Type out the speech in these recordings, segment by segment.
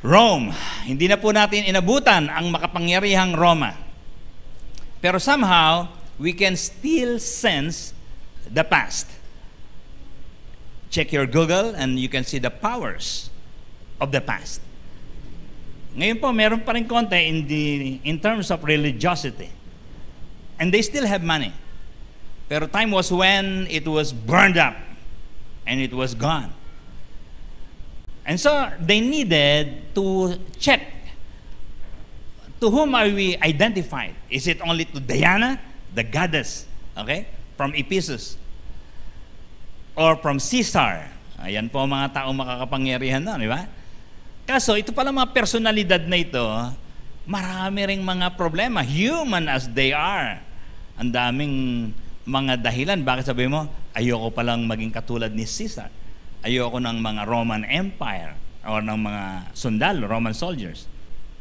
Rome. Hindi na po natin inabutan ang makapangyarihang Roma. Pero somehow, we can still sense the past. Check your Google and you can see the powers of the past. Ngayon po, meron pa rin konti in terms of religiosity. And they still have money. Pero time was when it was burned up and it was gone. And so they needed to check, to whom are we identified? Is it only to Diana, the goddess, okay, from Ephesus? Or from Caesar? Ayan po mga taong makakapangyarihan na, di ba? Kaso ito pala mga personalidad na ito, marami ring mga problema, human as they are. Ang daming mga dahilan. Bakit sabi mo, ayoko palang maging katulad ni Caesar. Ayoko ng mga Roman Empire or ng mga sundalo, Roman soldiers.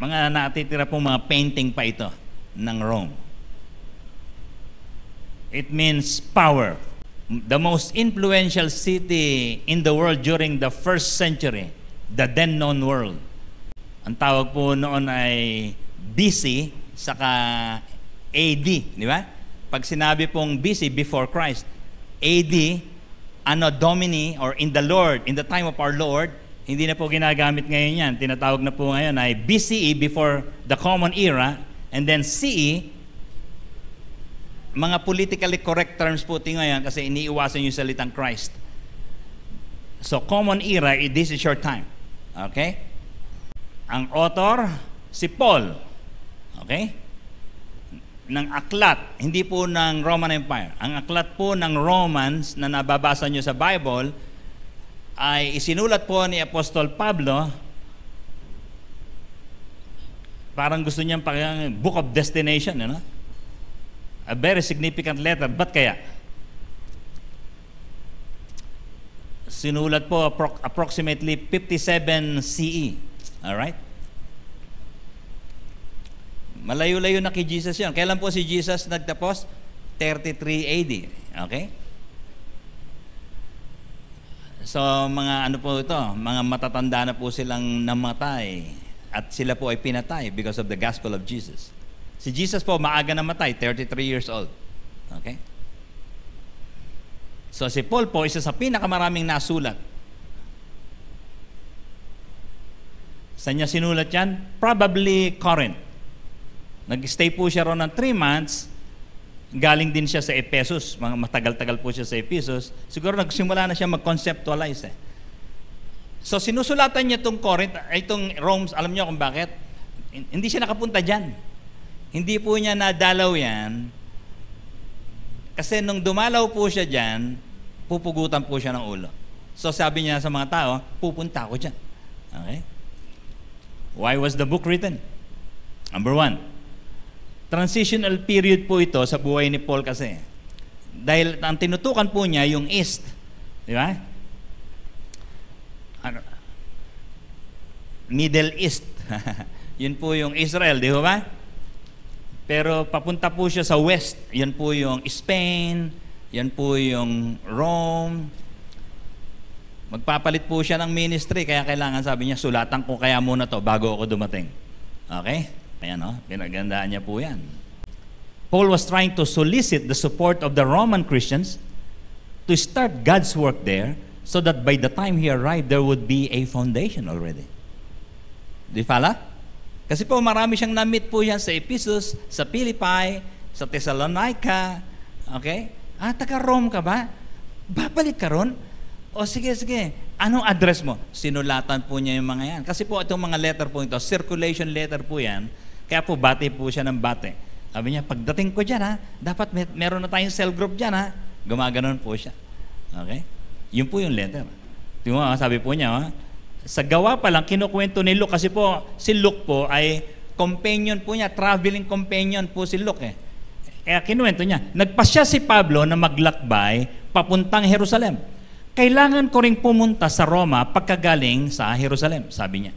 Mga natitira pong mga painting pa ito ng Rome. It means power. The most influential city in the world during the first century, the then known world. Ang tawag po noon ay BC saka AD, di ba? Pag sinabi pong BC, before Christ, AD, Anno Domini, or in the Lord, in the time of our Lord, hindi na po ginagamit ngayon yan. Tinatawag na po ngayon ay BCE, before the Common Era, and then CE, mga politically correct terms po ito ngayon kasi iniiwasan yung salitang Christ. So, Common Era, this is your time. Okay? Ang author, si Paul. Okay? Ng aklat, hindi po ng Roman Empire. Ang aklat po ng Romans na nababasa nyo sa Bible ay isinulat po ni Apostol Pablo. Parang gusto niyang book of destination, you know? A very significant letter. Ba't kaya? Sinulat po approximately 57 CE. Alright? Malayo-layo na kay Jesus yun. Kailan po si Jesus nagtapos? 33 AD. Okay? So, mga ano po ito, mga matatanda na po silang namatay at sila po ay pinatay because of the gospel of Jesus. Si Jesus po maaga namatay, 33 years old. Okay? So, si Paul po, isa sa pinakamaraming nasulat. Saan niya sinulat yan? Probably Corinth. Nag-stay po siya ron ng 3 months. Galing din siya sa Ephesus. Mga matagal-tagal po siya sa Ephesus. Siguro nagsimula na siya mag-conceptualize. So sinusulatan niya itong Corinth, itong Rome, alam niyo kung bakit? Hindi siya nakapunta dyan. Hindi po niya nadalaw yan. Kasi nung dumalaw po siya dyan, pupugutan po siya ng ulo. So sabi niya sa mga tao, pupunta ako dyan. Okay? Why was the book written? Number 1, transitional period po ito sa buhay ni Paul kasi. Dahil ang tinutukan po niya yung East. Di ba? Middle East. Yun po yung Israel, di ba? Pero papunta po siya sa West. Yan po yung Spain, yan po yung Rome. Magpapalit po siya ng ministry, kaya kailangan, sabi niya, sulatan ko kaya muna to bago ako dumating. Okay? Ayan o, pinagandaan niya po yan. Paul was trying to solicit the support of the Roman Christians to start God's work there so that by the time he arrived, there would be a foundation already. Di pala? Kasi po marami siyang na-meet po yan sa Ephesus, sa Philippi, sa Thessalonica. Okay? Taga Rome ka ba? Babalik ka ron? O sige, anong address mo? Sinulatan po niya yung mga yan. Kasi po itong mga letter po ito, circulation letter po yan, kaya po bati po siya ng bati. Sabi niya, pagdating ko dyan dapat meron na tayong cell group dyan Gumaganon po siya. Okay? Yun po yung letter. Tingnan mo, sabi po niya, sa gawa pa lang, kinukwento ni Luke, kasi po, si Luke po ay companion po niya, traveling companion po si Luke Kaya kinuwento niya, nagpasya si Pablo na maglakbay papuntang Jerusalem. Kailangan ko ring pumunta sa Roma pagkagaling sa Jerusalem, sabi niya.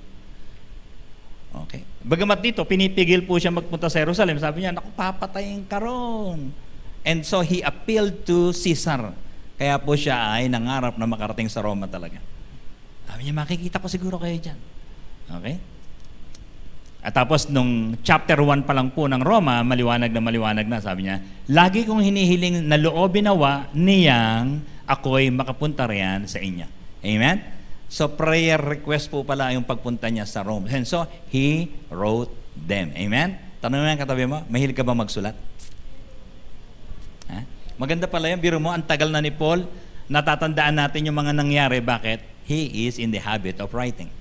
Okay. Bagamat dito, pinipigil po siya magpunta sa Jerusalem. Sabi niya, naku, papatayin ka ron. And so he appealed to Caesar. Kaya po siya ay nangarap na makarating sa Roma talaga. Sabi niya, makikita ko siguro kayo dyan. Okay? At tapos nung chapter 1 pa lang po ng Roma, maliwanag na, sabi niya, lagi kong hinihiling na loobin nawa niyang ako'y makapunta riyan sa inyo. Amen? So prayer request po pala yung pagpunta niya sa Rome. And so, he wrote them. Amen? Tanong mo yung katabi mo, mahilig ka ba magsulat? Ha? Maganda pala yun, biro mo, ang tagal na ni Paul, natatandaan natin yung mga nangyari. Bakit? He is in the habit of writing.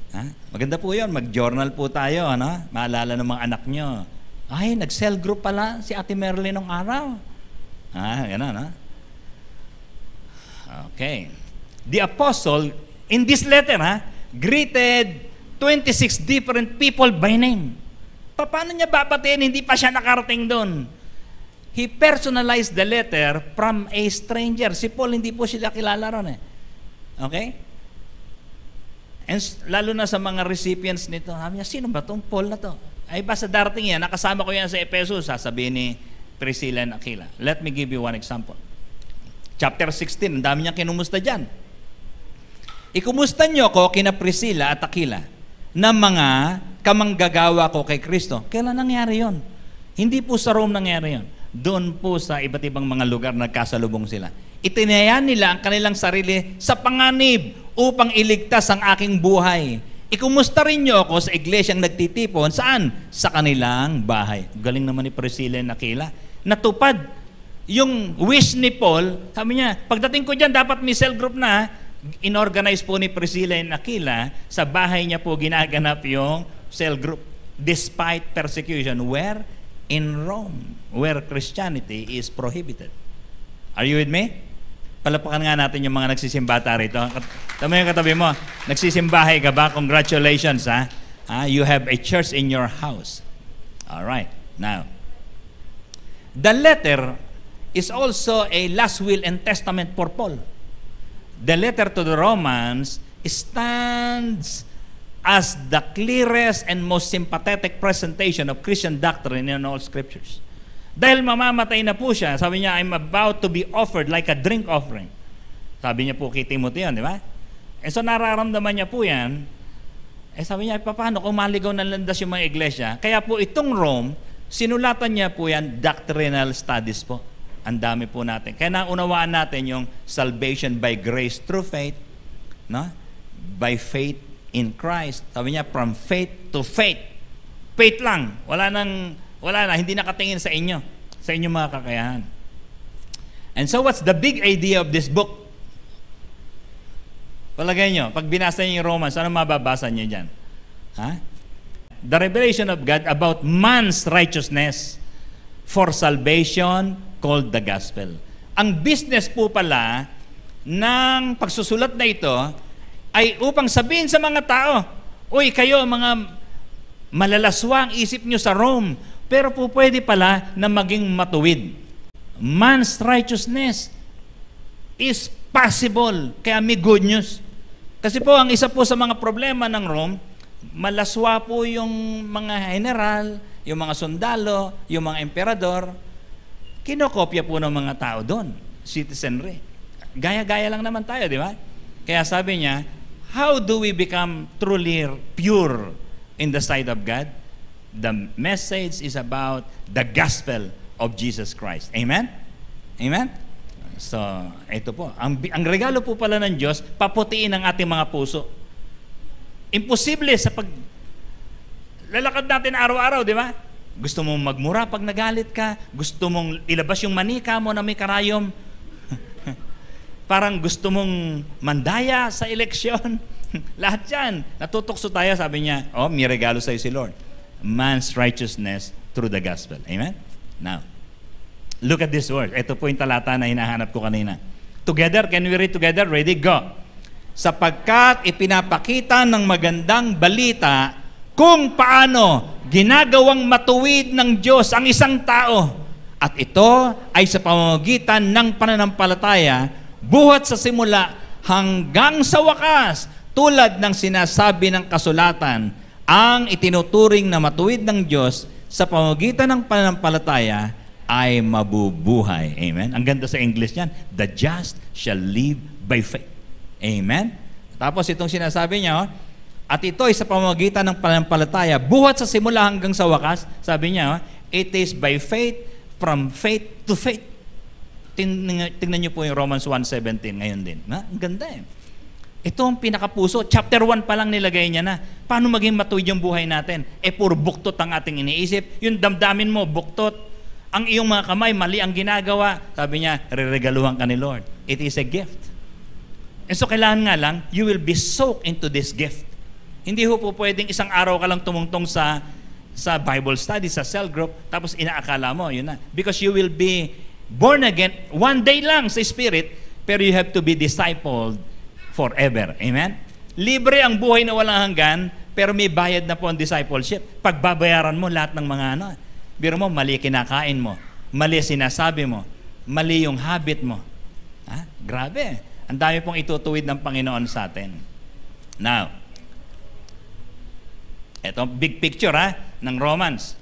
Ha? Maganda po yun, mag-journal po tayo, ano? Maalala ng mga anak nyo. Ay, nag-cell group pala si Ate Merlin nung araw. Gano'n, ha? Okay. The apostle, in this letter, greeted 26 different people by name. Paano niya babatiin? Hindi pa siya nakarating doon. He personalized the letter from a stranger. Si Paul, hindi po sila kilala ron eh. Okay? And lalo na sa mga recipients nito, sabi niya, sino ba itong Paul na to? Ay basta darating yan, nakasama ko yan sa Ephesus, sasabihin ni Priscilla and Aquila. Let me give you one example. Chapter 16, ang dami niyang kinumusta dyan. Ikumusta niyo ko kina Priscilla at Aquila na mga kamanggagawa ko kay Kristo. Kailan nangyari yon? Hindi po sa Rome nangyari yon. Doon po sa iba't ibang mga lugar nagkasalubong sila. Itinayan nila ang kanilang sarili sa panganib upang iligtas ang aking buhay. Ikumusta rin niyo ako sa iglesyang nagtitipon. Saan? Sa kanilang bahay. Galing naman ni Priscilla and Aquila. Natupad yung wish ni Paul. Sabi niya, pagdating ko dyan, dapat may cell group na. Inorganize po ni Priscilla and Aquila. Sa bahay niya po ginaganap yung cell group. Despite persecution. Where? In Rome. Where Christianity is prohibited. Are you with me? Palapakan nga natin yung mga nagsisimbata rito. Tama yung katabi mo, nagsisimbahay ka ba? Congratulations, ha? You have a church in your house. All right. Now, the letter is also a last will and testament for Paul. The letter to the Romans stands as the clearest and most sympathetic presentation of Christian doctrine in all scriptures. Dahil mamamatay na po siya, sabi niya, I'm about to be offered like a drink offering. Sabi niya po kay Timothy yun, di ba? So nararamdaman niya po yan, sabi niya, paano kung maligaw ng landas yung mga iglesia? Kaya po itong Rome, sinulatan niya po yan, doctrinal studies po. Ang dami po natin. Kaya naunawaan natin yung salvation by grace through faith, no? By faith in Christ. Sabi niya, from faith to faith. Faith lang. Wala na, hindi nakatingin sa inyo, sa inyong mga kakayahan. And so what's the big idea of this book? Palagay nyo, pag binasa nyo yung Romans, ano mababasa nyo dyan? The revelation of God about man's righteousness for salvation called the gospel. Ang business po pala ng pagsusulat na ito ay upang sabihin sa mga tao, uy, kayo mga malalaswa ang isip nyo sa Rome, pero po pwede pala na maging matuwid. Man's righteousness is possible. Kaya may good news. Kasi po, ang isa po sa mga problema ng Rome, malaswa po yung mga general, yung mga sundalo, yung mga emperador. Kinokopya po ng mga tao doon. Citizenry. Gaya-gaya lang naman tayo, di ba? Kaya sabi niya, how do we become truly pure in the sight of God? The message is about the gospel of Jesus Christ. Amen? Amen? So, ito po. Ang regalo po pala ng Diyos, paputiin ang ating mga puso. Imposible sa lalakad natin araw-araw, di ba? Gusto mong magmura pag nagalit ka, gusto mong ilabas yung manika mo na may karayom, parang gusto mong mandaya sa eleksyon. Lahat yan. Natutokso tayo, sabi niya, may regalo sa'yo si Lord. Man's righteousness through the gospel. Amen? Now, look at this word. Ito po yung talata na hinahanap ko kanina. Together, can we read together? Ready? Go. Sapagkat ipinapakita ng magandang balita kung paano ginagawang matuwid ng Diyos ang isang tao. At ito ay sa pamamagitan ng pananampalataya, buhat sa simula hanggang sa wakas, tulad ng sinasabi ng kasulatan, ang itinuturing na matuwid ng Diyos sa pamamagitan ng pananampalataya ay mabubuhay. Amen? Ang ganda sa English niyan. The just shall live by faith. Amen? Tapos itong sinasabi niya, At ito ay sa pamamagitan ng pananampalataya, buhat sa simula hanggang sa wakas. Sabi niya, it is by faith, from faith to faith. Tingnan niyo po yung Romans 1:17 ngayon din. Ang ganda eh. Ito ang pinakapuso. Chapter 1 pa lang nilagay niya na. Paano maging matuwid yung buhay natin? Puro buktot ang ating iniisip. Yung damdamin mo, buktot. Ang iyong mga kamay, mali ang ginagawa. Sabi niya, reregaluhan ka ni Lord. It is a gift. And so kailangan nga lang, you will be soaked into this gift. Hindi ho po pwedeng isang araw ka lang tumungtong sa Bible study, sa cell group, tapos inaakala mo, yun na. Because you will be born again, one day lang sa Spirit, pero you have to be discipled forever. Amen? Libre ang buhay na walang hanggan, pero may bayad na po ang discipleship. Pagbabayaran mo lahat ng mga ano. Biro mo, mali kinakain mo, mali sinasabi mo, mali yung habit mo. Grabe. Ang dami pong itutuwid ng Panginoon sa atin. Now, ito, big picture ng Romans.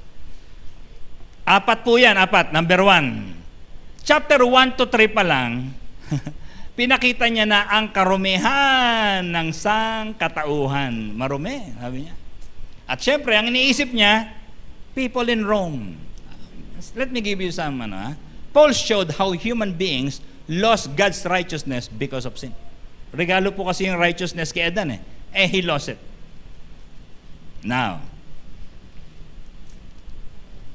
4 po yan, 4. Number 1. Chapter 1 to 3 pa lang, pinakita niya na ang karumihan ng sangkatauhan. Marumi, sabi niya. At syempre, ang iniisip niya, people in Rome. Let me give you some, Paul showed how human beings lost God's righteousness because of sin. Regalo po kasi yung righteousness kay Adan he lost it. Now,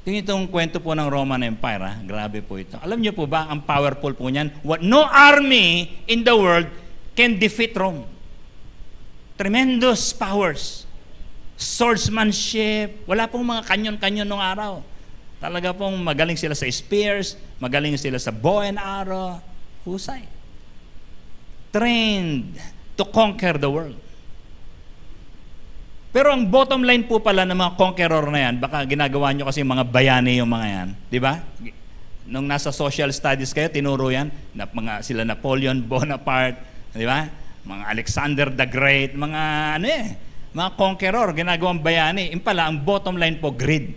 tingin itong kwento po ng Roman Empire, grabe po ito. Alam niyo po ba, ang powerful po niyan, no army in the world can defeat Rome. Tremendous powers. Swordsmanship, wala pong mga kanyon-kanyon nung araw. Talaga pong magaling sila sa spears, magaling sila sa bow and arrow. Husay. Trained to conquer the world. Pero ang bottom line po pala ng mga conqueror na yan, baka ginagawa nyo kasi mga bayani yung mga yan, di ba? Nung nasa social studies kayo, tinuro yan, sila Napoleon Bonaparte, di ba? Mga Alexander the Great, mga mga conqueror, ginagawang bayani. Yung pala, ang bottom line po, greed.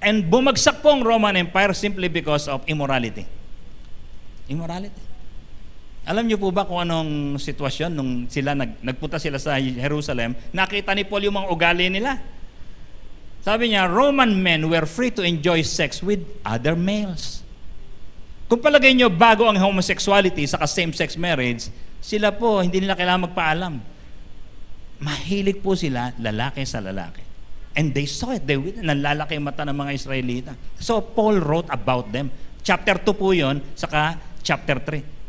And bumagsak po ang Roman Empire simply because of immorality. Immorality. Alam niyo po ba kung anong sitwasyon nung nagpunta sila sa Jerusalem, nakita ni Paul yung mga ugali nila. Sabi niya, Roman men were free to enjoy sex with other males. Kung palagay niyo bago ang homosexuality sa same-sex marriage, sila po, hindi nila kailangan magpaalam. Mahilig po sila lalaki sa lalaki. And they saw it. Nanlalaki ang mata ng mga Israelita. So Paul wrote about them. Chapter 2 po yun, saka chapter 3.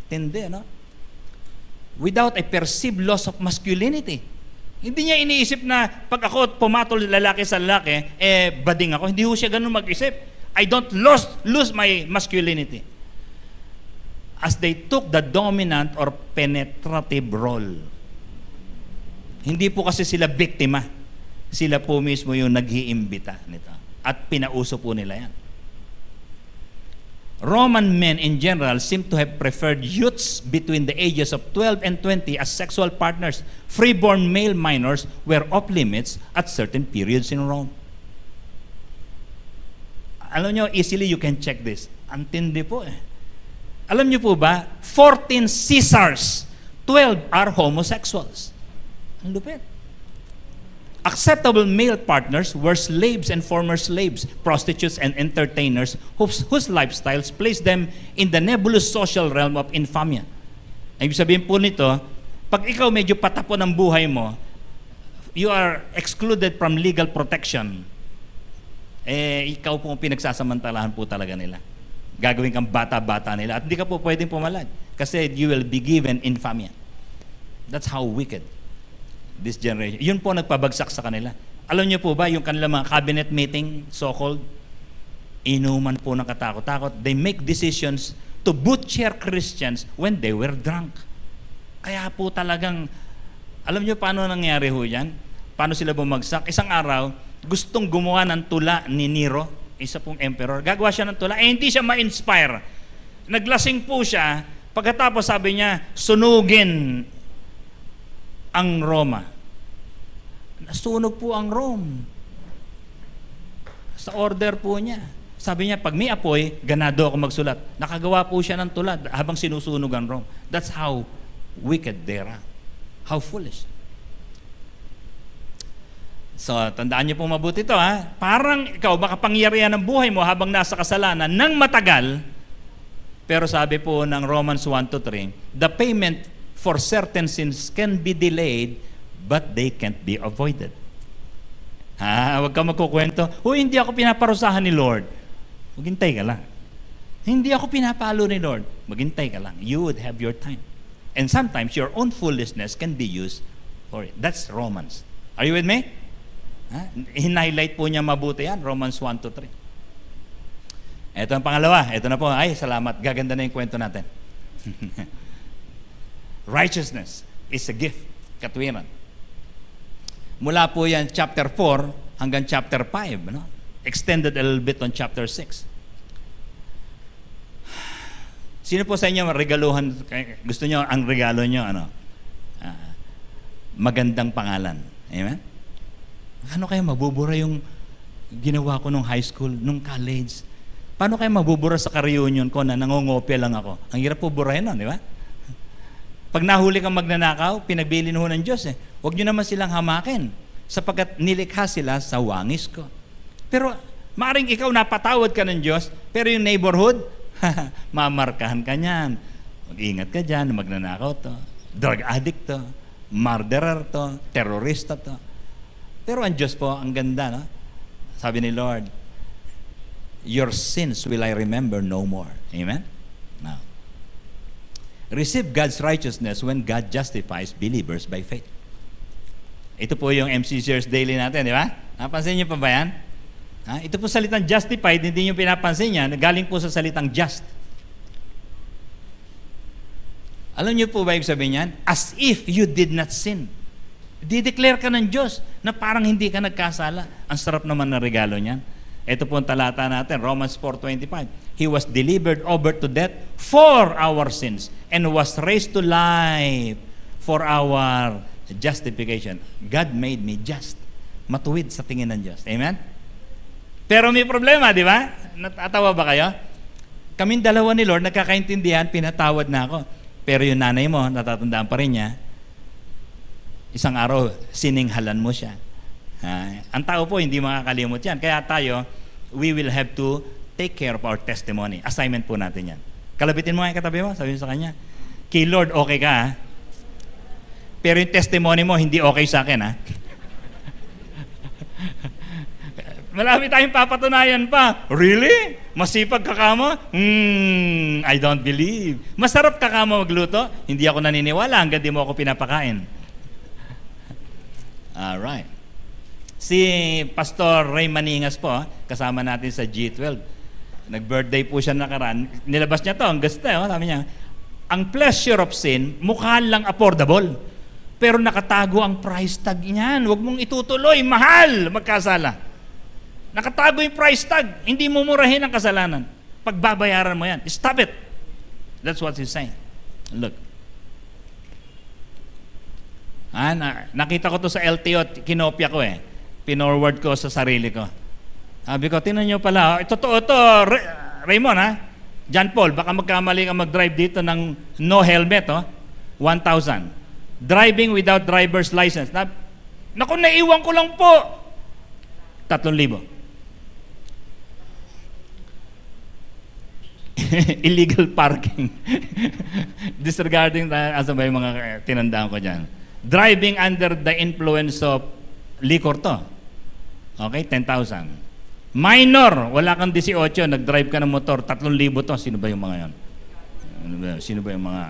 Tindi, without a perceived loss of masculinity. Hindi niya iniisip na pag ako pumatol lalaki sa lalaki, bading ako. Hindi ho siya ganun mag-isip. I don't lose my masculinity. As they took the dominant or penetrative role. Hindi po kasi sila biktima. Sila po mismo yung nag-iimbita nito. At pinauso po nila yan. Roman men in general seem to have preferred youths between the ages of 12 and 20 as sexual partners. Freeborn male minors were off limits at certain periods in Rome. Alam nyo, easily you can check this. Antindi po Alam nyo po ba, 14 Caesars, 12 are homosexuals. Ang lupit. Acceptable male partners were slaves and former slaves, prostitutes and entertainers whose lifestyles placed them in the nebulous social realm of infamia. Ibig sabihin po nito, pag ikaw medyo patapo ng buhay mo, you are excluded from legal protection. Ikaw po pinagsasamantalahan po talaga nila. Gagawin kang bata-bata nila at hindi ka po pwedeng pumalag kasi you will be given infamia. That's how wicked this generation. Yun po nagpabagsak sa kanila. Alam niyo po ba, yung kanilang mga cabinet meeting, so-called, inuman po ng katakot-takot. They make decisions to butcher Christians when they were drunk. Kaya po talagang, alam niyo paano nangyari ho yan? Paano sila bumagsak? Isang araw, gustong gumawa ng tula ni Nero, isa pong emperor. Gagawa siya ng tula, hindi siya ma-inspire. Naglasing po siya, pagkatapos sabi niya, sunugin ang Roma. Nasunog po ang Rome. Sa order po niya. Sabi niya, pag may apoy, ganado ako magsulat. Nakagawa po siya ng tulad habang sinusunog ang Rome. That's how wicked they are. How foolish. So, tandaan niyo po mabuti ito, ha? Parang ikaw, makapangyarihan ng buhay mo habang nasa kasalanan ng matagal, pero sabi po ng Romans 1-3, the payment for certain sins can be delayed, but they can't be avoided. Huwag ka magkukwento, hindi ako pinaparusahan ni Lord. Maghintay ka lang. Hindi ako pinapalo ni Lord. Maghintay ka lang. You would have your time. And sometimes your own foolishness can be used for it. That's Romans. Are you with me? Hin-highlight po niya mabuti yan, Romans 1-3. Ito ang pangalawa. Ito na po. Ay, salamat. Gaganda na yung kwento natin. Righteousness is a gift. Katwiran. Mula po yan chapter 4 hanggang chapter 5. No? Extended a little bit on chapter 6. Sino po sa inyo regaluhan? Gusto nyo ang regalo nyo? Magandang pangalan. Amen? Ano kaya mabubura yung ginawa ko nung high school, nung college? Paano kaya mabubura sa ka-reunion ko na nangongopya lang ako? Ang hirap po burahin nun, di ba? Pag nahuli kang magnanakaw, pinagbili ho ng Diyos eh. Huwag nyo naman silang hamakin sapagkat nilikha sila sa wangis ko. Pero maaring ikaw napatawad ka ng Diyos, pero yung neighborhood, mamarkahan ka niyan. Mag-ingat ka dyan, magnanakaw to, drug addict to, murderer to, terrorista to. Pero ang Diyos po, ang ganda, no? Sabi ni Lord, your sins will I remember no more. Amen? Now, receive God's righteousness when God justifies believers by faith. Ito po yung MC Shares Daily natin, di ba? Napansin niyo pa ba yan? Ito po salitang justified, hindi niyo pinapansin yan, galing po sa salitang just. Alam niyo po ba yung sabihin niyan? As if you did not sin. Dideclare ka ng Diyos na parang hindi ka nagkasala. Ang sarap naman ng regalo niyan. Ito po ang talata natin, Romans 4:25. He was delivered over to death for our sins and was raised to life for our justification. God made me just. Matuwid sa tingin ng Diyos. Amen? Pero may problema, di ba? Natatawa ba kayo? Kaming dalawa ni Lord, nagkakaintindihan, pinatawad na ako. Pero yung nanay mo, natatandaan pa rin niya, isang araw, sininghalan mo siya. Ang tao po, hindi makakalimot yan. Kaya tayo, we will have to take care of our testimony. Assignment po natin yan. Kalabitin mo nga yung katabi mo, sabi mo sa kanya, kay Lord, okay ka, ha? Pero yung testimony mo, hindi okay sa akin, ha? Malami tayong papatunayan pa. Really? Masipag ka kamo? I don't believe. Masarap ka kamo magluto? Hindi ako naniniwala hanggang di mo ako pinapakain. Alright. Si Pastor Ray Maningas po, kasama natin sa G12. Nag-birthday po siya nakaraan. Nilabas niya to, ang gasta. Sabi niya, ang pleasure of sin, mukha lang affordable. Pero nakatago ang price tag niyan. Huwag mong itutuloy. Mahal! Magkasala. Nakatago yung price tag. Hindi mo murahin ang kasalanan. Pagbabayaran mo yan. Stop it. That's what he's saying. Look. Nakita ko to sa LTO, kinopya ko eh. Pinorward ko sa sarili ko. Sabi ko, tingnan nyo pala, totoo to, Raymond ha? John Paul, baka magkamali ka mag-drive dito ng no helmet, 1,000. Driving without driver's license. Naku, naiwan ko lang po. 3,000. Illegal parking. Disregarding asa ba yung mga tinandaan ko dyan. Driving under the influence of liquor to. Okay, 10,000. Minor, wala kang 18, nag-drive ka ng motor, 3,000 to. Sino ba yung mga yan? Sino ba yung mga...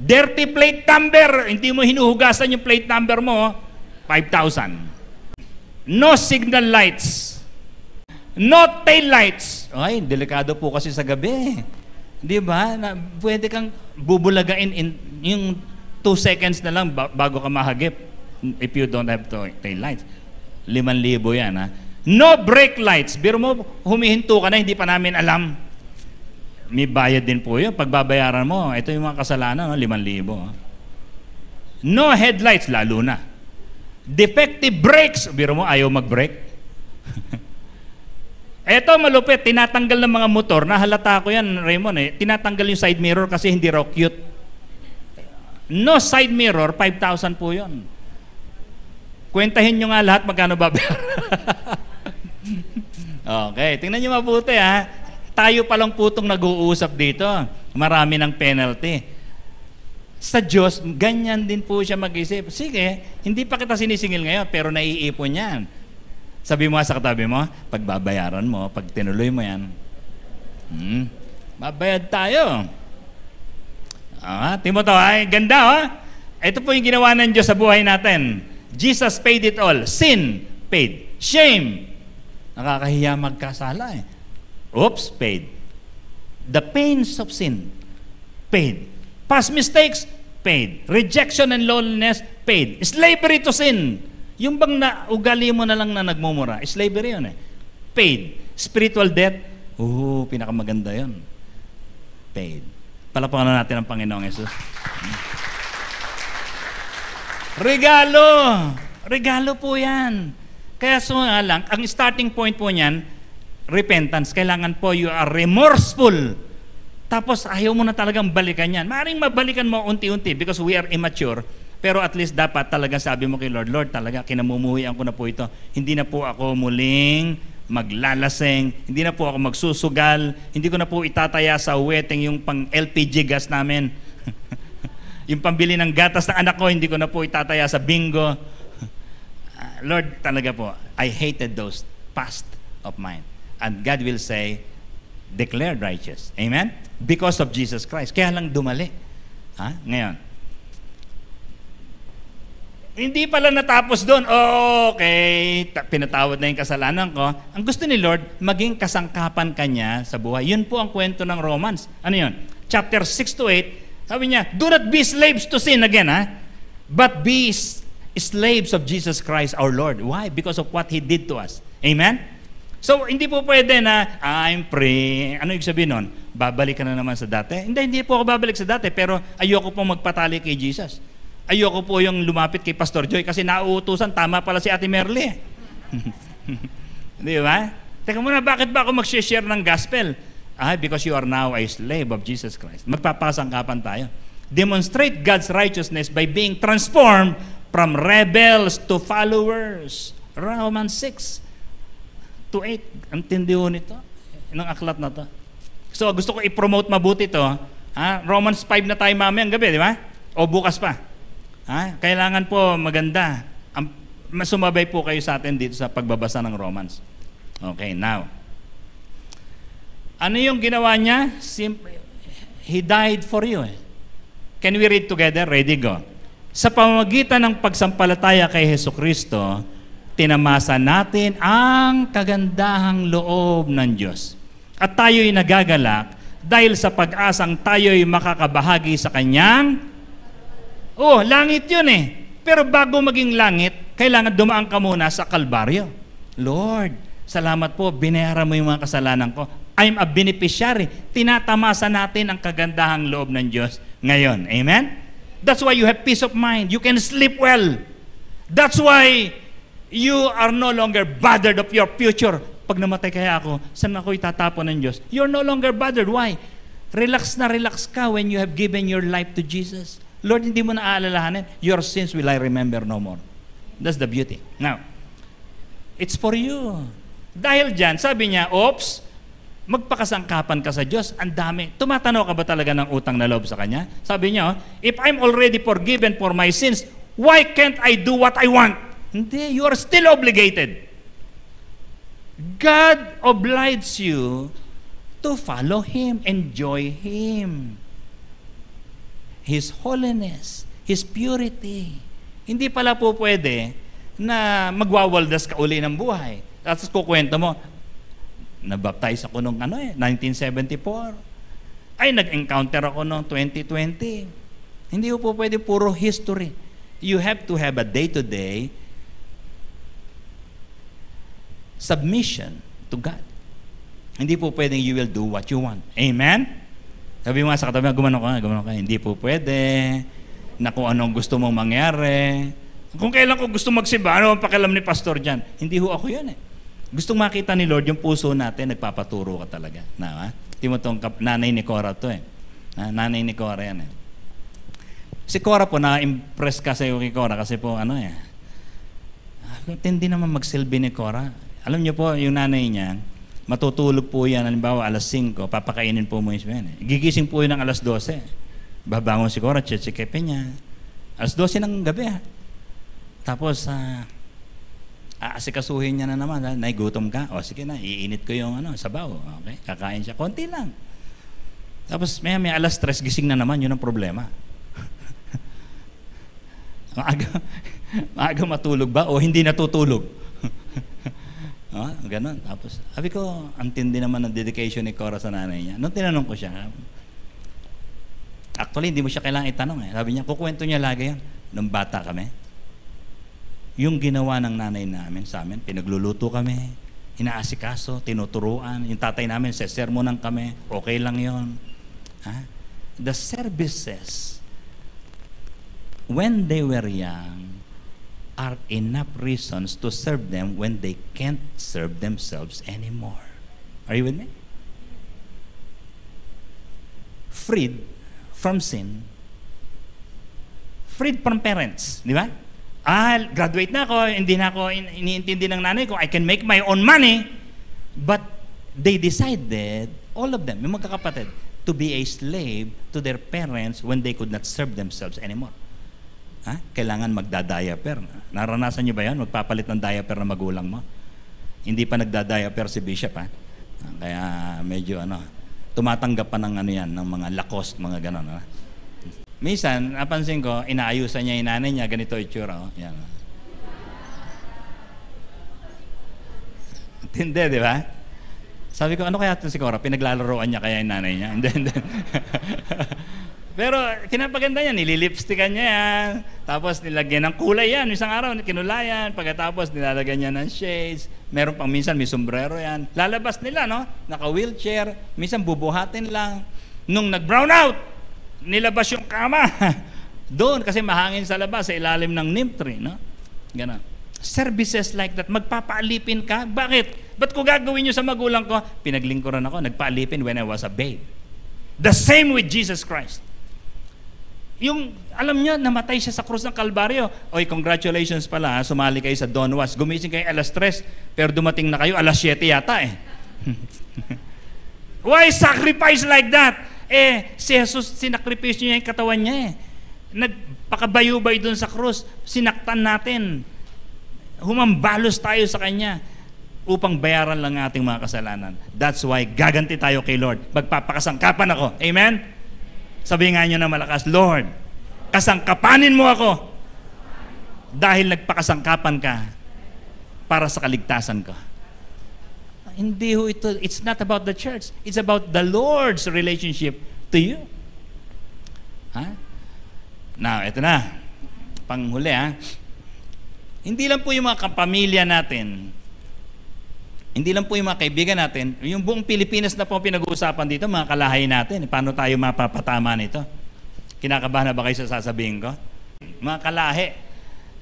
Dirty plate number, hindi mo hinuhugasan yung plate number mo, 5,000. No signal lights. No tail lights. Ay, delikado po kasi sa gabi. Di ba? Pwede kang bubulagain in yung 2 seconds na lang bago ka mahagip if you don't have tail lights. 5,000 yan, ha? No brake lights. Biro mo, humihinto ka na, hindi pa namin alam. May bayad din po yun. Pagbabayaran mo, ito yung mga kasalanan, 5,000. No headlights, lalo na. Defective brakes. Biro mo, ayaw mag-brake. Eto malupit, tinatanggal ng mga motor, nahalata ko yan, Raymond tinatanggal yung side mirror kasi hindi raw cute. No side mirror, 5,000 po yun. Kwentahin nyo nga lahat magkano babayaran. Okay, tingnan nyo mabuti ha. Tayo palang putong nag-uusap dito. Marami ng penalty. Sa Diyos, ganyan din po siya mag-isip. Sige, hindi pa kita sinisingil ngayon, pero naiipon yan. Sabi mo sa katabi mo, pagbabayaran mo, pag tinuloy mo yan, babayad tayo. Timoto, ay ganda ha. Ito po yung ginawa ng Diyos sa buhay natin. Jesus paid it all. Sin, paid. Shame, nakakahiya magkasala eh. Oops, paid. The pains of sin, paid. Past mistakes, paid. Rejection and loneliness, paid. Slavery to sin. Yung bang ugali mo na lang na nagmumura, slavery yun eh. Paid. Spiritual death, pinakamaganda yun. Paid. Palapakan na natin ang Panginoong Yesus. Regalo. Regalo po yan. Kaya lang, ang starting point po niyan, repentance. Kailangan po you are remorseful. Tapos ayaw mo na talagang balikan yan. Maaaring mabalikan mo unti-unti because we are immature. Pero at least dapat talaga sabi mo kay Lord, Lord talaga kinamumuhian ko na po ito. Hindi na po ako muling maglalaseng. Hindi na po ako magsusugal. Hindi ko na po itataya sa wedding yung pang LPG gas namin. Yung pambili ng gatas ng anak ko, hindi ko na po itataya sa bingo. Lord, talaga po, I hated those past of mine. And God will say, declared righteous. Amen? Because of Jesus Christ. Kaya lang dumali. Ngayon. Hindi pala natapos doon. Okay, pinatawad na yung kasalanan ko. Ang gusto ni Lord, maging kasangkapan kanya sa buhay. Yun po ang kwento ng Romans. Ano yun? Chapter 6 to 8, sabi niya, do not be slaves to sin again, but be slaves of Jesus Christ our Lord. Why? Because of what He did to us. Amen? So, hindi po pwede na, I'm free. Ano yung sabihin nun? Babalik ka na naman sa dati? Hindi po ako babalik sa dati, pero ayoko pong magpatali kay Jesus. Ayoko po yung lumapit kay Pastor Joy kasi nauutusan, tama pala si Ate Merly. Di ba? Teka muna, bakit ba ako mag-share ng gospel? Because you are now a slave of Jesus Christ. Magpapasangkapan tayo. Demonstrate God's righteousness by being transformed from rebels to followers. Romans 6 to 8. Ang tindi ho nito. Ng aklat na to. So, gusto ko i-promote mabuti to. Romans 5 na tayo mamayang gabi, di ba? O bukas pa. Kailangan po maganda. Sumabay po kayo sa atin dito sa pagbabasa ng Romans. Okay, now. Ano yung ginawa niya? He died for you. Can we read together? Ready, go. Sa pamamagitan ng pagsampalataya kay Hesukristo, tinamasa natin ang kagandahang loob ng Diyos. At tayo'y nagagalak dahil sa pag-asang tayo'y makakabahagi sa Kanyang langit yun eh. Pero bago maging langit, kailangan dumaan ka muna sa Kalbaryo. Lord, salamat po, binayaran mo yung mga kasalanan ko. I'm a beneficiary. Tinatamasa natin ang kagandahang loob ng Diyos ngayon. Amen? That's why you have peace of mind. You can sleep well. That's why you are no longer bothered of your future. Pag namatay kaya ako, saan ako itatapon ng Diyos? You're no longer bothered. Why? Relax na relax ka when you have given your life to Jesus. Lord, hindi mo na aalalahanin. Your sins will I remember no more. That's the beauty. Now, it's for you. Dahil dyan, sabi niya, magpakasangkapan ka sa Diyos. Ang dami. Tumatanaw ka ba talaga ng utang na loob sa Kanya? Sabi niya, if I'm already forgiven for my sins, why can't I do what I want? Hindi, you are still obligated. God obliges you to follow Him, enjoy Him. His holiness, His purity. Hindi pala po pwede na magwawaldas ka uli ng buhay. Tapos kukwento mo, nabaptize ako nung 1974. Ay, nag-encounter ako nung 2020. Hindi po pwede puro history. You have to have a day-to-day submission to God. Hindi po pwedeng you will do what you want. Amen? Sabi mo sa katabi, gumano ka. Hindi po pwede na kung anong gusto mong mangyari. Kung kailan ko gusto magsimba, ano ang pakialam ni pastor dyan? Hindi ho ako yun eh. Gustong makita ni Lord yung puso natin, nagpapaturo ka talaga. Timotong nanay ni Cora to eh. Nanay ni Cora yan eh. Si Cora po, na-impress ka sa iyo kay Cora kasi po Tindi naman magsilbi ni Cora. Alam niyo po, yung nanay niya, matutulog po yan, halimbawa alas 5, papakainin po mo yan. Gigising po yun ng alas 12. Babangon si Cora, chechekepe niya. Alas 12 ng gabi. Tapos, aasikasuhin niya na naman. Naigutom ka? O sige na, iinit ko yung sabaw. Okay? Kakain siya. Konti lang. Tapos may alas 3, gising na naman. Yun ang problema. Maaga matulog ba? O hindi natutulog? Ganon. Tapos, sabi ko, ang tindi naman ng dedication ni Cora sa nanay niya. Nung tinanong ko siya, actually, hindi mo siya kailangan itanong. Sabi niya, kukwento niya lagi yan. Nung bata kami, yung ginawa ng nanay namin sa amin, pinagluluto kami, inaasikaso, tinuturuan, yung tatay namin, sesermonan kami, okay lang yon. The services, when they were young, are enough reasons to serve them when they can't serve themselves anymore. Are you with me? Freed from sin, freed from parents, di ba? Graduate na ako, hindi na ako iniintindi ng nanay ko, I can make my own money. But they decided, all of them, yung magkakapatid, to be a slave to their parents when they could not serve themselves anymore. Kailangan magda-diaper. Naranasan niyo ba yan? Magpapalit ng diaper ng magulang mo? Hindi pa nagda-diaper si Bishop, Kaya medyo tumatanggap pa ng yan, ng mga Lacoste, mga ganon. Minsan, napansin ko, inaayusan niya yung nanay niya, ganito itsura. Yan. Tindi, di ba? Sabi ko, ano kaya ito si Cora? Pinaglalaroan niya kaya yung nanay niya? Hindi. Pero pinapaganda niya, nililipstickan niya yan. Tapos nilagyan ng kulay yan. Isang araw, kinulayan. Pagkatapos nilalagyan niya ng shades. Meron pang minsan, may sombrero yan. Lalabas nila, no? Naka-wheelchair. Minsan bubuhatin lang. Nung nag-brown out, nilabas yung kama. Doon, kasi mahangin sa labas, sa ilalim ng neem tree, no? Ganun. Services like that, magpapaalipin ka? Bakit? Ba't ko gagawin nyo sa magulang ko? Pinaglingkuran ako, nagpaalipin when I was a babe. The same with Jesus Christ. Yung, alam nyo, namatay siya sa krus ng Kalbaryo. Oy, congratulations pala, sumali kayo sa Don Was. Gumising kayo alas 3, pero dumating na kayo alas 7 yata Why sacrifice like that? Si Jesus, sinakripisyo niya yung katawan niya Nagpakabayubay dun sa krus. Sinaktan natin. Humambalos tayo sa Kanya upang bayaran lang ating mga kasalanan. That's why gaganti tayo kay Lord. Magpapakasangkapan ako. Amen? Sabihin nga nyo na malakas, Lord, kasangkapanin mo ako dahil nagpakasangkapan ka para sa kaligtasan ko. Hindi ho ito, it's not about the church. It's about the Lord's relationship to you. Now, ito na. Panghuli, Hindi lang po yung mga kapamilya natin, hindi lang po yung mga kaibigan natin, yung buong Pilipinas na po pinag-uusapan dito, mga kalahay natin, paano tayo mapapatama nito? Kinakabahan na ba kayo sa sasabihin ko? Mga kalahi.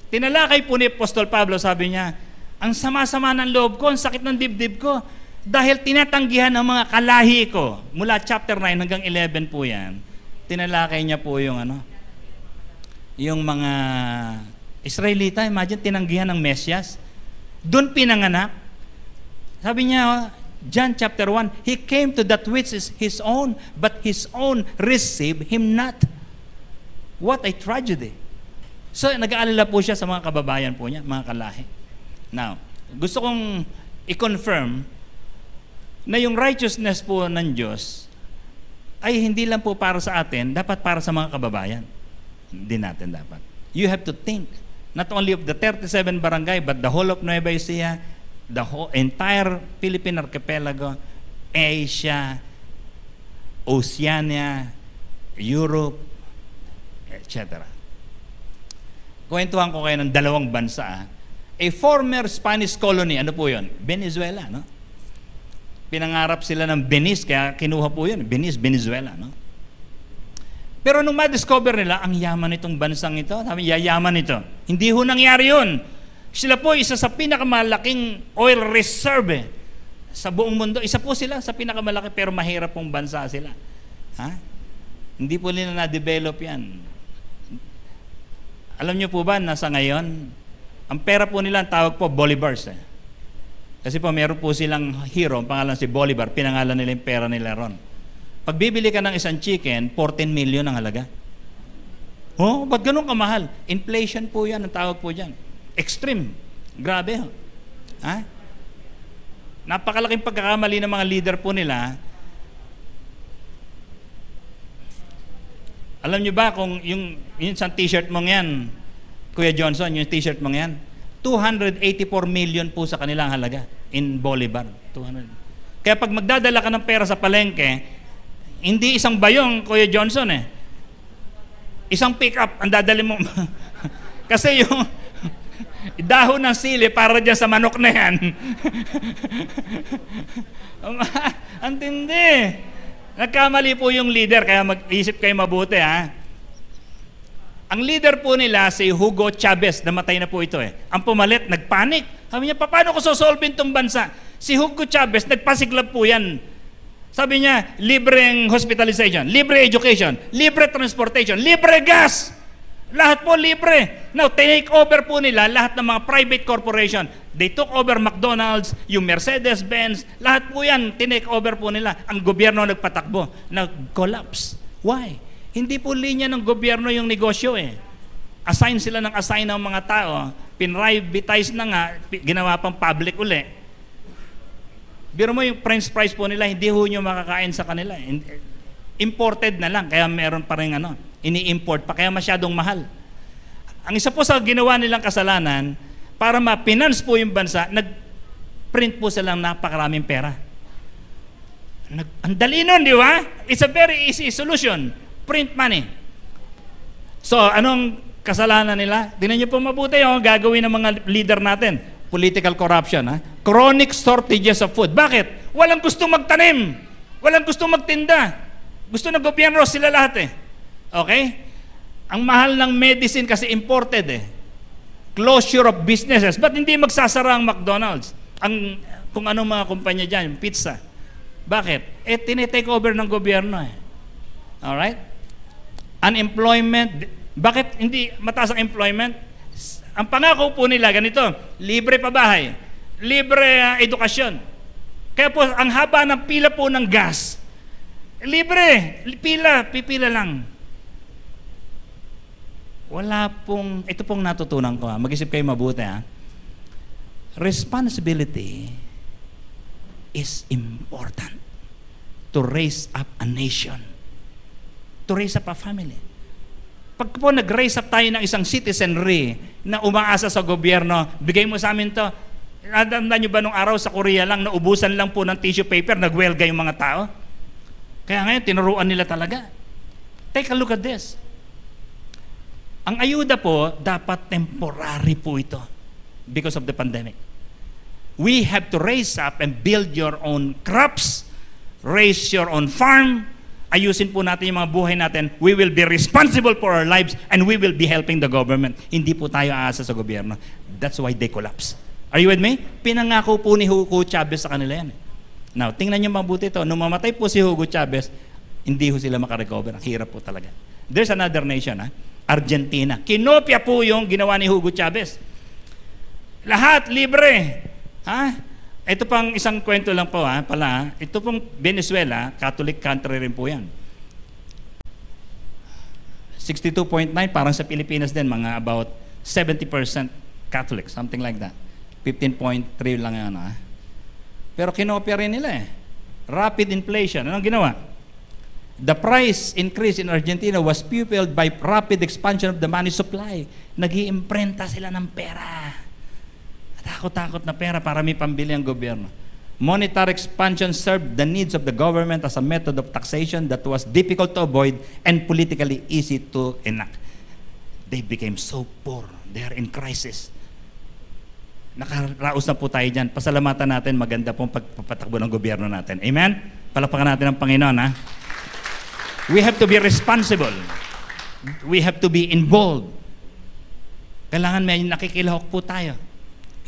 Tinalakay po ni Apostol Pablo, sabi niya, ang sama-sama ng loob ko, ang sakit ng dibdib ko, dahil tinatanggihan ng mga kalahi ko. Mula chapter 9 hanggang 11 po yan, tinalakay niya po yung yung mga Israelita, imagine, tinanggihan ng Mesyas. Doon pinanganak. Sabi niya, John chapter 1, He came to that which is His own, but His own received Him not. What a tragedy. So, nag-aalala po siya sa mga kababayan po niya, mga kalahi. Now, gusto kong i-confirm na yung righteousness po ng Diyos ay hindi lang po para sa atin, dapat para sa mga kababayan. Hindi natin dapat. You have to think, not only of the 37 barangay, but the whole of Nueva Ecija, the whole entire Philippine archipelago, Asia, Oceania, Europe, etc. Kwentuhan ko kayo ng dalawang bansa. A former Spanish colony, ano po yun? Venezuela, no? Pinangarap sila ng Venice, kaya kinuha po yun, Venice, Venezuela, no? Pero nung ma-discover nila, ang yaman nitong bansang ito, sabi, yayaman ito. Hindi ho nangyari yun. Sila po isa sa pinakamalaking oil reserve sa buong mundo. Isa po sila sa pinakamalaki, pero mahirap pong bansa sila. Hindi po nila na-develop yan. Alam niyo po ba, nasa ngayon, Ang pera po nila, ang tawag po, bolivars. Kasi po, meron po silang hero, pangalan si Bolivar, pinangalan nila yung pera nila ron. Pag bibili ka ng isang chicken, 14 million ang halaga. Oh, ba't ganun kamahal? Inflation po yan, ang tawag po dyan. Extreme. Grabe. Ha? Napakalaking pagkakamali ng mga leader po nila. Alam nyo ba kung yung isang t-shirt mong yan, Kuya Johnson, yung t-shirt mong yan, 284 million po sa kanilang halaga in Bolivar. 200. Kaya pag magdadala ka ng pera sa palengke, hindi isang bayong, Kuya Johnson isang pick-up ang dadali mo. Kasi yung dahon ng sili para dyan sa manok na yan. Ang tindi. Nagkamali po yung leader, kaya mag-isip kayo mabuti, ha? Ang leader po nila, si Hugo Chavez, namatay na po ito Ang pumalit, nagpanik. Sabi niya, paano ko sosolvin itong bansa? Si Hugo Chavez, nagpasiklab po yan. Sabi niya, libreng hospitalization, libre education, libre transportation, libre gas. Lahat po libre. Now, take over po nila lahat ng mga private corporation. They took over McDonald's, yung Mercedes-Benz, lahat po yan, tinake over po nila. Ang gobyerno nagpatakbo, nag-collapse. Why? Hindi po linya ng gobyerno yung negosyo Assign sila ng assign ng mga tao, pinrivatize na nga, ginawa pang public uli. Biro mo yung french fries po nila, hindi ho nyo makakain sa kanila. Imported na lang, kaya meron pa rin ini-import pa, kaya masyadong mahal. Ang isa po sa ginawa nilang kasalanan, para ma-finance po yung bansa, nag-print po silang napakaraming pera. Ang dali nun, di ba? It's a very easy solution. Print money. So, anong kasalanan nila? Tingnan niyo po mabuti gagawin ng mga leader natin. Political corruption. Chronic shortages of food. Bakit? Walang gusto magtanim. Walang gusto magtinda. Gusto ng gobyerno sila lahat Okay? Ang mahal ng medicine kasi imported Closure of businesses. Ba't hindi magsasara ang McDonald's? Kung anong mga kumpanya dyan, pizza. Bakit? Tinitake over ng gobyerno Alright? Unemployment. Bakit hindi mataas ang employment? Ang pangako po nila ganito, libre pabahay, libre edukasyon. Kaya po ang haba ng pila po ng gas, libre, pipila lang. Wala pong, ito pong natutunan ko mag-isip kayo mabuti Responsibility is important to raise up a nation, to raise up a family. Pag po nag-raise up tayo ng isang citizenry na umaasa sa gobyerno, bigay mo sa amin to. Nadamdaman nyo ba nung araw sa Korea lang, naubusan lang po ng tissue paper, nagwelga yung mga tao? Kaya ngayon, tinuruan nila talaga. Take a look at this. Ang ayuda po, dapat temporary po ito because of the pandemic. We have to raise up and build your own crops, raise your own farm, ayusin po natin yung mga buhay natin. We will be responsible for our lives and we will be helping the government. Hindi po tayo aasa sa gobyerno. That's why they collapse. Are you with me? Pinangako po ni Hugo Chavez sa kanila yan. Now, tingnan nyo mabuti ito. Nung mamatay po si Hugo Chavez, hindi ho sila makarecover. Ang hirap po talaga. There's another nation, Argentina. Kinopya po yung ginawa ni Hugo Chavez. Lahat libre. Ito pang isang kwento lang po pala. Ito pong Venezuela, Catholic country rin po yan. 62.9, parang sa Pilipinas din, mga about 70% Catholic, something like that. 15.3 lang yan. Pero kinopya rin nila Rapid inflation. Anong ginawa? The price increase in Argentina was fueled by rapid expansion of the money supply. Nag-iimprenta sila ng pera. Takot-takot na pera para may pambili ang gobyerno. Monetary expansion served the needs of the government as a method of taxation that was difficult to avoid and politically easy to enact. They became so poor. They are in crisis. Nakaraos na po tayo dyan. Pasalamatan natin, maganda pong pagpapatakbo ng gobyerno natin. Amen? Palapakan natin ang Panginoon, We have to be responsible. We have to be involved. Kailangan may nakikilahok po tayo.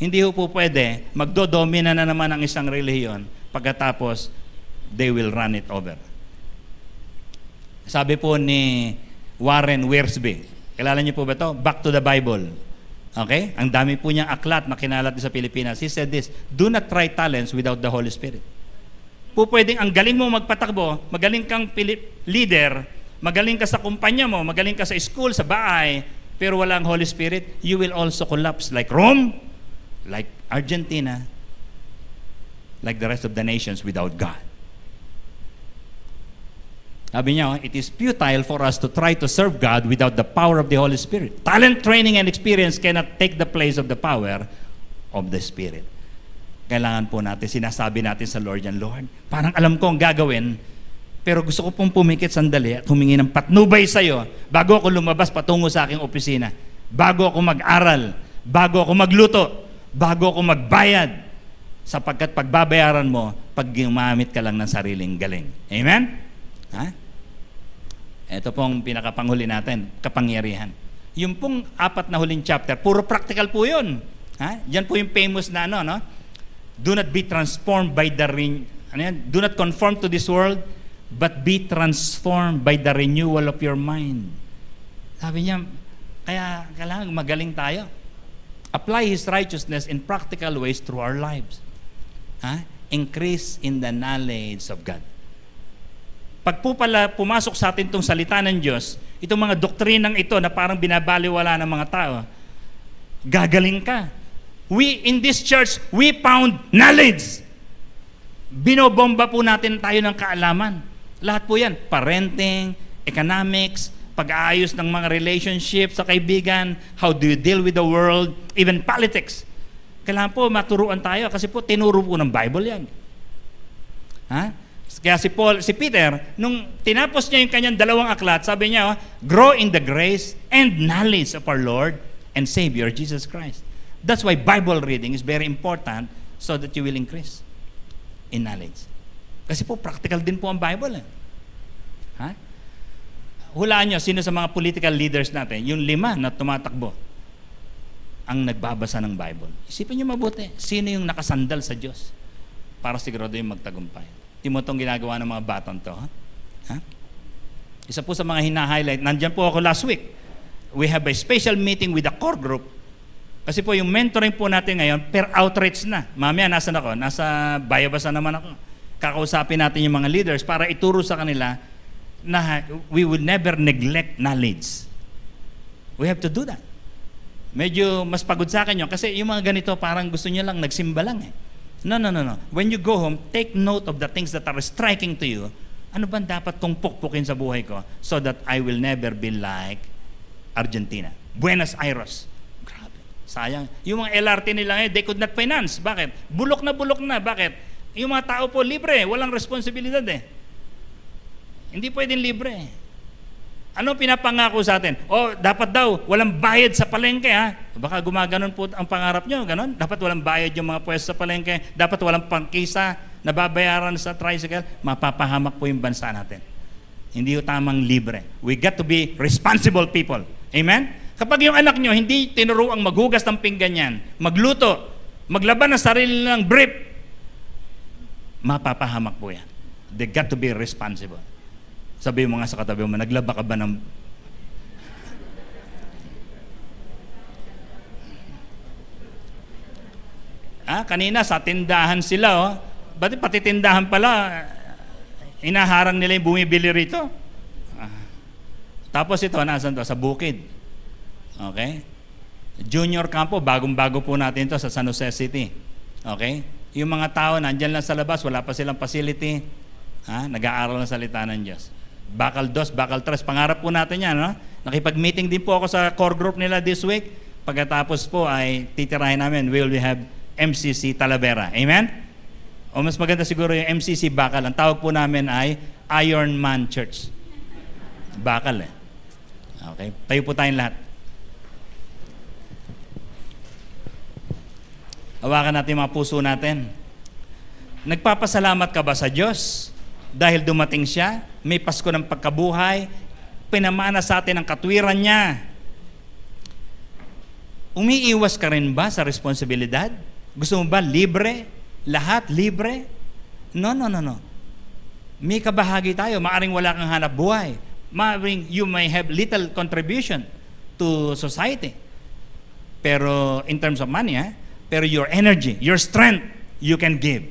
Hindi po pwede, magdodomina na naman ang isang relihiyon, pagkatapos, they will run it over. Sabi po ni Warren Wiersbe, kilala niyo po ba ito? Back to the Bible. Okay? Ang dami po niyang aklat na kinalat sa Pilipinas. He said this, do not try talents without the Holy Spirit. Po pwedeng ang galing mo magpatakbo, magaling kang leader, magaling ka sa kumpanya mo, magaling ka sa school, sa bahay, pero walang Holy Spirit, you will also collapse like Rome, like Argentina, like the rest of the nations without God. Sabi niya, it is futile for us to try to serve God without the power of the Holy Spirit. Talent, training, and experience cannot take the place of the power of the Spirit. Kailangan po natin, sinasabi natin sa Lord yan, Lord, parang alam ko ang gagawin, pero gusto ko pong pumikit sandali at humingi ng patnubay sa iyo bago ako lumabas patungo sa aking opisina, bago ako mag-aral, bago ako magluto, bago ako magbayad, sapagkat pagbabayaran mo, pag gumamit ka lang ng sariling galing. Amen? Ha? Ito pong pinakapanghuli natin, kapangyarihan. Yung pong 4 na huling chapter, puro practical po yun. Ha? Yan po yung famous na ano, no? Do not be transformed by the do not conform to this world, but be transformed by the renewal of your mind. Sabi niya, kaya kailangan magaling tayo. Apply His righteousness in practical ways through our lives. Ha? Increase in the knowledge of God. Pag po pala pumasok sa atin itong salita ng Diyos, itong mga doktrinang ito na parang binabaliwala ng mga tao, gagaling ka. We, in this church, we found knowledge. Binobomba po natin tayo ng kaalaman. Lahat po yan, parenting, economics, pag-aayos ng mga relationships sa kaibigan, how do you deal with the world, even politics. Kailangan po maturuan tayo kasi po tinuro po ng Bible yan. Ha? Kaya si Peter, nung tinapos niya yung kanyang 2 aklat, sabi niya, grow in the grace and knowledge of our Lord and Savior, Jesus Christ. That's why Bible reading is very important so that you will increase in knowledge. Kasi po, practical din po ang Bible. Ha? Hulaan nyo, sino sa mga political leaders natin, yung 5 na tumatakbo, ang nagbabasa ng Bible. Isipin nyo mabuti, sino yung nakasandal sa Diyos para sigurado yung magtagumpay. Timotong ginagawa ng mga batang to. Ha? Isa po sa mga hina-highlight, nandyan po ako last week. We have a special meeting with the core group. Kasi po yung mentoring po natin ngayon, per outreach na. Mamaya, nasan ako? Nasa Bayabasa naman ako. Kakausapin natin yung mga leaders para ituro sa kanila na we will never neglect knowledge. We have to do that. Medyo mas pagod sa akin yun. Kasi yung mga ganito, parang gusto nyo lang, nagsimba lang eh. No. When you go home, take note of the things that are striking to you. Ano ba dapat kong pukpukin sa buhay ko so that I will never be like Argentina? Buenos Aires. Grabe. Sayang. Yung mga LRT nila ngayon, they could not finance. Bakit? Bulok na. Bakit? Yung mga tao po libre. Walang responsibilidad eh. Hindi pwedeng libre. Ano pinapangako sa atin? Dapat daw, walang bayad sa palengke ha. Baka gumaganon po ang pangarap nyo, ganon. Dapat walang bayad yung mga pwesto sa palengke. Dapat walang pangkisa na babayaran sa tricycle. Mapapahamak po yung bansa natin. Hindi yung tamang libre. We got to be responsible people. Amen? Kapag yung anak nyo hindi tinuruang maghugas ng pinggan yan, magluto, maglaban ng sarili ng brief, mapapahamak po yan. They got to be responsible. Sabi mo nga sa katabi mo, naglaba ka ba ng... Kanina sa tindahan sila, pati tindahan pala, inaharang nila yung bumibili rito. Tapos ito, nasan to? Sa bukid. Okay? Junior Campo, bagong-bago po natin to sa San Jose City. Okay? Yung mga tao, nandyan lang sa labas, wala pa silang facility. Nag-aaral ng salita ng Diyos. Bakal 2, Bakal 3, pangarap po natin yan. No? Nakipag-meeting din po ako sa core group nila this week. Pagkatapos po ay titirahin namin, will we have MCC Talavera. Amen? O mas maganda siguro yung MCC Bakal. Ang tawag po namin ay Iron Man Church. Bakal eh. Okay? Tayo po tayong lahat. Hawakan natin mga puso natin. Nagpapasalamat ka ba sa Diyos? Dahil dumating siya, may Pasko ng pagkabuhay, pinamana sa atin ang katwiran niya. Umiiwas ka rin ba sa responsibilidad? Gusto mo ba libre? Lahat libre? No. May kabahagi tayo. Maaring wala kang hanap buhay. Maaring you may have little contribution to society. Pero in terms of money, pero your energy, your strength, you can give.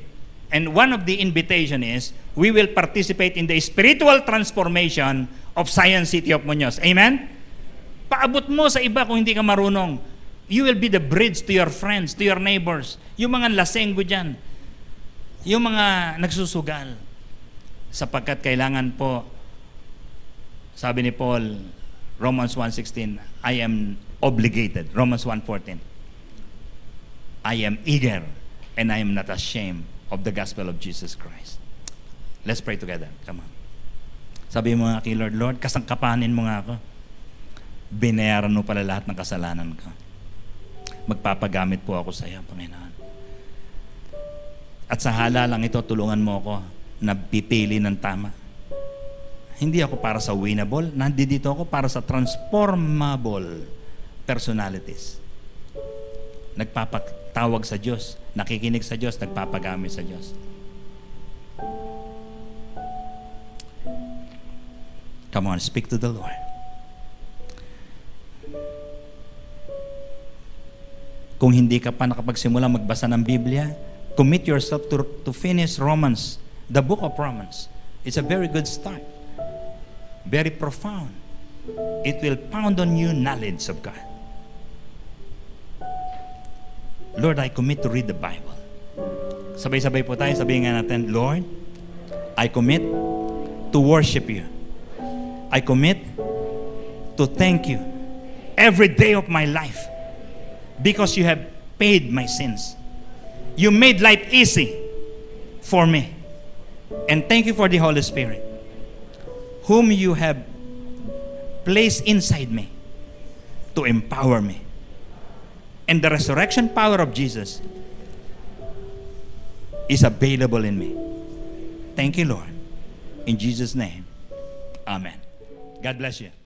And one of the invitation is, we will participate in the spiritual transformation of Zion City of Muñoz. Amen? Paabot mo sa iba kung hindi ka marunong. You will be the bridge to your friends, to your neighbors. Yung mga lasenggo dyan, yung mga nagsusugal. Sapagkat kailangan po, sabi ni Paul, Romans 1:16, I am obligated. Romans 1:14, I am eager and I am not ashamed of the gospel of Jesus Christ. Let's pray together. Come on. Sabi mo nga kay Lord, Lord, kasangkapanin mo nga ako. Binayaran mo pala lahat ng kasalanan ko. Magpapagamit po ako sa iyo, Panginoon. At sa halalang ito, tulungan mo ako na pipili ng tama. Hindi ako para sa winnable, nandito ako para sa transformable personalities. Nagpapatawag sa Diyos, nakikinig sa Diyos, nagpapagamit sa Diyos. Come on, speak to the Lord. Kung hindi ka pa nakapagsimula magbasa ng Biblia, commit yourself to finish Romans, the book of Romans. It's a very good start. Very profound. It will pound on you knowledge of God. Lord, I commit to read the Bible. Sabay-sabay po tayo, sabihin nga natin, Lord, I commit to worship you. I commit to thank you every day of my life because you have paid my sins. You made life easy for me. And thank you for the Holy Spirit, whom you have placed inside me to empower me. And the resurrection power of Jesus is available in me. Thank you, Lord. In Jesus' name, amen. God bless you.